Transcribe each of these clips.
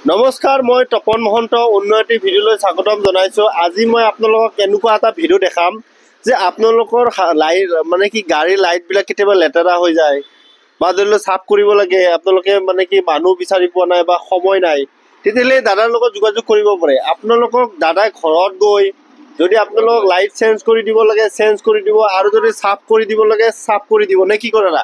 নমস্কাৰ, মই তপন মহন্ত উন্নতি ভিডিঅ'লৈ স্বাগতম জনাইছো। আজি মই আপোনালোকক এনেকুৱা এটা ভিডিঅ' দেখাম যে আপোনালোকৰ লাইট মানে কি গাড়ীৰ লাইটবিলাক কেতিয়াবা লেতেৰা হৈ যায় বা ধৰি লওক চাফ কৰিব লাগে, আপোনালোকে মানে কি মানুহ বিচাৰি পোৱা নাই বা সময় নাই, তেতিয়াহ'লে দাদাৰ লগত যোগাযোগ কৰিব পাৰে। আপোনালোকক দাদাই ঘৰত গৈ যদি আপোনালোকক লাইট চেঞ্জ কৰি দিব লাগে চেঞ্জ কৰি দিব, আৰু যদি চাফ কৰি দিব লাগে চাফ কৰি দিব। নে কি কৰে দাদা?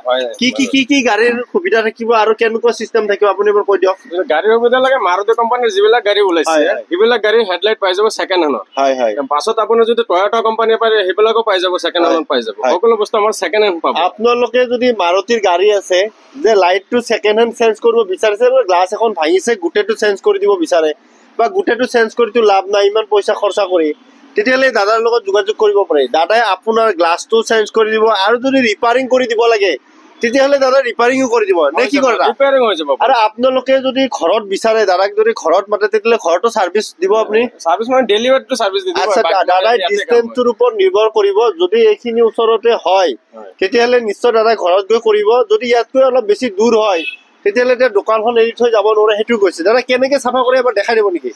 কি গাড়ীৰ সুবিধা থাকিব আৰু কেনেকুৱা চিষ্টেম থাকিব আপুনি এবাৰ কৈ দিয়ক। গাড়ীৰ সুবিধা লাগে মাৰুতি কোম্পানীৰ যিবিলাক গাড়ী ওলাইছে সেইবিলাক গাড়ীৰ হেডলাইট পাই যাব ছেকেণ্ড হেণ্ডত। পাছত আপুনি যদি টয়োটা কোম্পানীয়ে পায় সেইবিলাকো পাই যাব, ছেকেণ্ড হেণ্ডত পাই যাব। সকলো বস্তু আমাৰ ছেকেণ্ড হেণ্ড পাব। আপোনালোকে যদি মাৰুতিৰ গাড়ী আছে যে লাইটটো ছেকেণ্ড হেণ্ড চেঞ্জ কৰিব বিচাৰিছে, গ্লাছ এখন ভাঙিছে গোটেইটো চেঞ্জ কৰি দিব বিচাৰে বা গোটেইটো চেঞ্জ কৰিতো লাভ নাই ইমান পইচা খৰচা কৰি, তেতিয়াহ'লে দাদাৰ লগত যোগাযোগ কৰিব পাৰে। দাদাই আপোনাৰ গ্লাছটো চেঞ্জ কৰি দিব, আৰু যদি ৰিপেয়াৰিং কৰি দিব লাগে তেতিয়াহ'লে দাদা ৰিপেয়াৰিঙো কৰি দিব। নে কি কৰে? ৰিপেয়াৰিং হৈ যাব। আৰু আপোনালোকে যদি ঘৰত বিচাৰে দাদাক যদি ঘৰত মাতে তেতিয়াহ'লে ঘৰতো ছাৰ্ভিচ দিব আপুনি? ছাৰ্ভিচ মানে ডেলিভাৰীটো ছাৰ্ভিচ দি দিব। আচ্ছা, দাদাই ডিষ্টেন্সটোৰ ওপৰত নিৰ্ভৰ কৰিব। যদি এইখিনি ওচৰতে হয় তেতিয়াহ'লে নিশ্চয় দাদাই ঘৰত গৈ কৰিব। যদি ইয়াতকৈ অলপ বেছি দূৰ হয় তেতিয়াহ'লে এতিয়া দোকানখন এৰি থৈ যাব নোৱাৰে, সেইটো কৈছে। দাদা কেনেকে চাফা কৰে এবাৰ দেখাই দিব নেকি?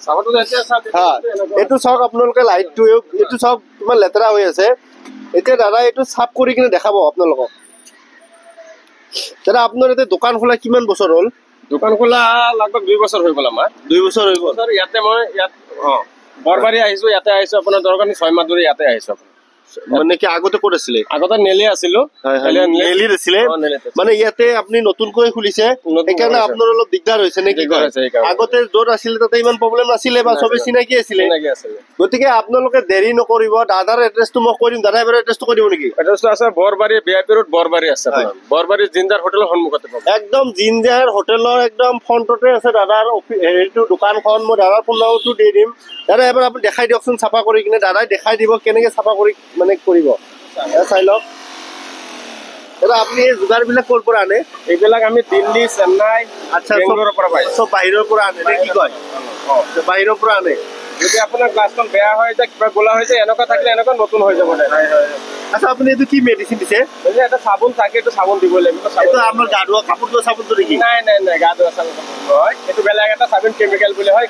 এইটো চাওক আপোনালোকে লাইটটো, এইটো চাওক কিমান লেতেৰা হৈ আছে। এতিয়া দাদা এইটো চাফ কৰি কিনে দেখাব আপোনালোকক। দাদা আপোনাৰ এতিয়া দোকান খোলা কিমান বছৰ হ'ল? দোকান খোলা লগভগ 2 বছৰ হৈ গ'ল আমাৰ। 2 বছৰ হৈ গ'ল। ইয়াতে মই বৰবাৰী আহিছো, ইয়াতে আহিছো আপোনাৰ দৰকাৰ 6 মাহ ধৰি ইয়াতে আহিছো। মানে কি আগতে ক'ত আছিলে? আগতে নেলি আছিলো। নেলিত আছিলে মানে ইয়াতে আপুনি নতুনকৈ খুলিছে, সেইকাৰণে আপোনাৰ অলপ দিগদাৰ হৈছে নেকি? আগতে য'ত আছিলে তাতে ইমান প্ৰব্লেম নাছিলে বা চবে চিনাকি আছিলে। গতিকে আপোনালোকে দেৰি নকৰিব। দাদাৰ এড্ৰেছটো মই কৈ দিম, দাদা এবাৰ এড্ৰেছটো কৈ দিব নেকি? এড্ৰেছটো আছে বৰবাৰী VIP ৰোড, বৰবাৰী আছে। বৰবাৰী জিঞ্জাৰ হোটেলৰ সন্মুখতে পাব। একদম জিঞ্জাৰ হোটেলৰ একদম ফ্ৰণ্টতে আছে দাদাৰ হেৰিটো দোকানখন। মই দাদাৰ ফোন নম্বৰটো দি দিম। দাদা এবাৰ আপুনি দেখাই দিয়কচোন চাফা কৰি কিনে। দাদাই দেখাই দিব কেনেকে চাফা কৰি মানে কৰিব, চাই লওক। দাদা আপুনি এই যোগাৰবিলাক ক'ৰ পৰা আনে? এইবিলাক আমি দিল্লী, চেন্নাই, বেংগলোৰৰ পৰা পাই। চব বাহিৰৰ পৰা আনে নে কি কয়? বাহিৰৰ পৰা আনে। যদি আপোনাৰ গ্লাছখন বেয়া হৈ যায়, কিবা গোলা হৈ যায়, এনেকুৱা থাকিলে এনেকুৱা নতুন হৈ যাব। আচ্ছা, আপুনি এইটো কি মেডিচিন দিছে? এটা চাবোন থাকে, এইটো চাবোন দিব লাগিব। এইটো আমাৰ গা ধোৱা কাপোৰ ধোৱা চাবোনটো নেকি? নাই, গা ধোৱা চাবোন হয়। এইটো বেলেগ এটা চাবোন, কেমিকেল বুলি হয়।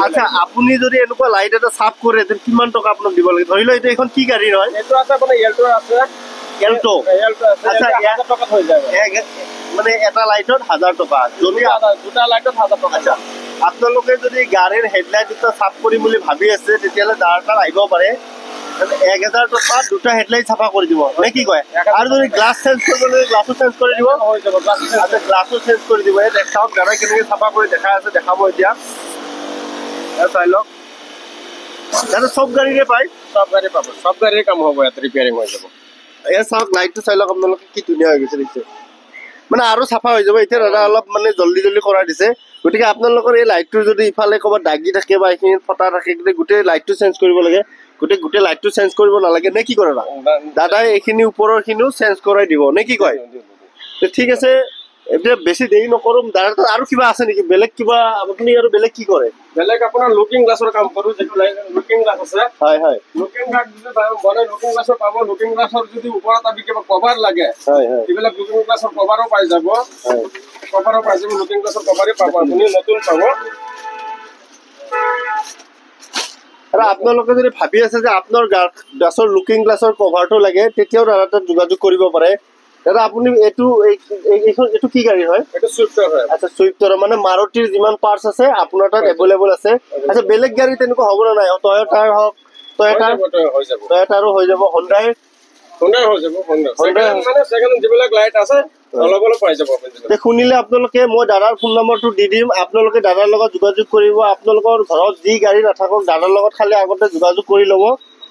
আচ্ছা, আপুনি যদি এনেকুৱা লাইট এটা চাফ কৰে কিমান টকা আপোনাক দিব লাগে? ধৰি লওক এইটো এখন কি গাড়ী হয়? এইটো আছে আপোনাৰ এল্টো আছে। এল্টো? আচ্ছা, 1000 টকাত হৈ যায় মানে এটা লাইটত 1000 টকা। যদি দুটা লাইটত 1000 টকা। আপোনালোকে যদি গাড়ীৰ হেডলাইট দুটা চাফ কৰিম বুলি ভাবি আছে তেতিয়াহ'লে দাদাৰ আহিব পাৰে। 1000 টকা দুটা হেডলাইট চাফা কৰি দিব নে কি কয়? আৰু যদি গ্লাছ চেঞ্জ কৰিবলৈ গ্লাছো চেঞ্জ কৰি দিব, গ্লাছো চেঞ্জ কৰি দিব। চাওক দাদাই কেনেকে চাফা কৰি দেখাই আছে, দেখাব এতিয়া। চাই লওক দাদা, চব গাড়ীৰে পায়? সব গাড়ী পাব, সব গাড়ীৰ কাম হ'ব, ইয়াত ৰিপেয়াৰিং হৈ যাব। এয়া চাওক লাইটটো চাই লওক আপোনালোকে, কি ধুনীয়া হৈ গৈছে দেখিছে। মানে আৰু চাফা হৈ যাব এতিয়া। দাদা অলপ মানে জল্দি কৰাই দিছে। গতিকে আপোনালোকৰ এই লাইটটো যদি ইফালে ক'ৰবাত দাগি থাকে বা এইখিনিত ফটা থাকে, গোটেই লাইটটো চেঞ্জ কৰিব লাগে। গোটেই লাইটটো চেঞ্জ কৰিব নালাগে নে কি কৰে? দাদাই এইখিনি ওপৰৰ খিনিও চেঞ্জ কৰাই দিব নে কি কয়? ঠিক আছে, এতিয়া বেছি দেৰি নকৰোঁ। দাদাৰ আৰু কিবা আছে নেকি বেলেগ কিবা? আপুনি আৰু বেলেগ কি কৰে? বেলেগ আপোনাৰ লুকিং গ্লাছৰ কাম কৰোঁ। যিটো লুকিং গ্লাছ আছে, হয়। লুকিং গ্লাছ যদি বনাই লুকিং গ্লাছৰ পাব। লুকিং গ্লাছৰ যদি ওপৰত আমি কিবা কভাৰ লাগে, এইবিলাক লুকিং গ্লাছৰ কভাৰো পাই যাব। লুকিং গ্লাছৰ কভাৰেই পাব, আপুনি নতুন পাব। আৰু আপোনালোকে যদি ভাবি আছে যে আপোনাৰ গ্লাছৰ লুকিং গ্লাছৰ কভাৰটো লাগে, তেতিয়াও দাদা তাত যোগাযোগ কৰিব পাৰে। দাদা আপুনি এইটো কি গাড়ী হয়? এইটো চুইফ্টৰ হয়। আচ্ছা, চুইফ্টৰ মানে মাৰুতিৰ যিমান পাৰ্টছ আছে আপোনাৰ তাত এভেইলেবল আছে। আচ্ছা, বেলেগ গাড়ী তেনেকুৱা হ'ব নে নাই? টয়োটাৰ হওক, টয়োটাৰো হৈ যাব, হণ্ডাই হৈ যাব। যিবিলাক লাইট আছে অলপ পাই যাব। শুনিলে আপোনালোকে, মই দাদাৰ ফোন নম্বৰটো দি দিম। আপোনালোকে দাদাৰ লগত যোগাযোগ কৰিব। আপোনালোকৰ ঘৰত যি গাড়ী নাথাকক দাদাৰ লগত খালি আগতে যোগাযোগ কৰি ল'ব,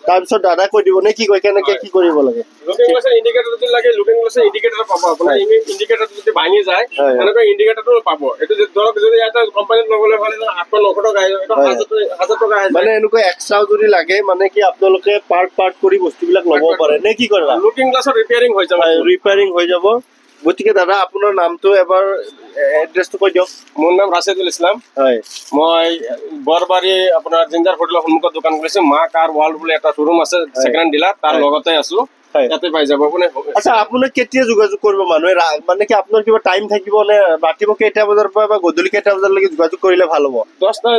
তাৰপিছত দাদাই কৈ দিব নে কি কয় কেনেকে কি কৰিব লাগে। লুকিং গ্লাছৰ ইণ্ডিকেটৰ যদি লাগে, লুকিং গ্লাছৰ ইণ্ডিকেটৰ পাব। আপোনাৰ ইণ্ডিকেটৰটো যদি ভাঙি যায় তেনেকুৱা ইণ্ডিকেটৰটো পাব। এইটো ধৰক যদি এটা কোম্পানীত ল'বলৈ হ'লে 800-900 টকা আহিব, 1000 টকা আহিব। মানে এনেকুৱা এক্সট্ৰা যদি লাগে মানে কি আপোনালোকে পাৰ্ট কৰি বস্তুবিলাক ল'ব পাৰে নে কি কৰে? লুকিং গ্লাছৰ ৰিপেয়াৰিং হৈ যাব। গতিকে দাদা আপোনাৰ নামটো এবাৰ এড্ৰেছটো কৈ দিয়ক। মোৰ নাম ৰাছিদুল ইছলাম। হয়, মই বৰবাৰী আপোনাৰ জিঞ্জাৰ হোটেলৰ সন্মুখত দোকান খুলিছো। মা কাৰ ৱাৰ্ল্ড বুলি এটা শ্বৰুম আছে, ছেকেণ্ড হেণ্ড ডিলাৰ, তাৰ লগতে আছো। হয়। ইয়াতে পাই যাব আপুনি। আচ্ছা আপোনাক কেতিয়া যোগাযোগ কৰিব মানুহে মানে কি আপোনাৰ কিবা টাইম থাকিব নে ৰাতিপুৱা কেইটা বজাৰ পৰা বা গধূলি কেইটা বজালৈকে যোগাযোগ কৰিলে ভাল হ'ব? 10টা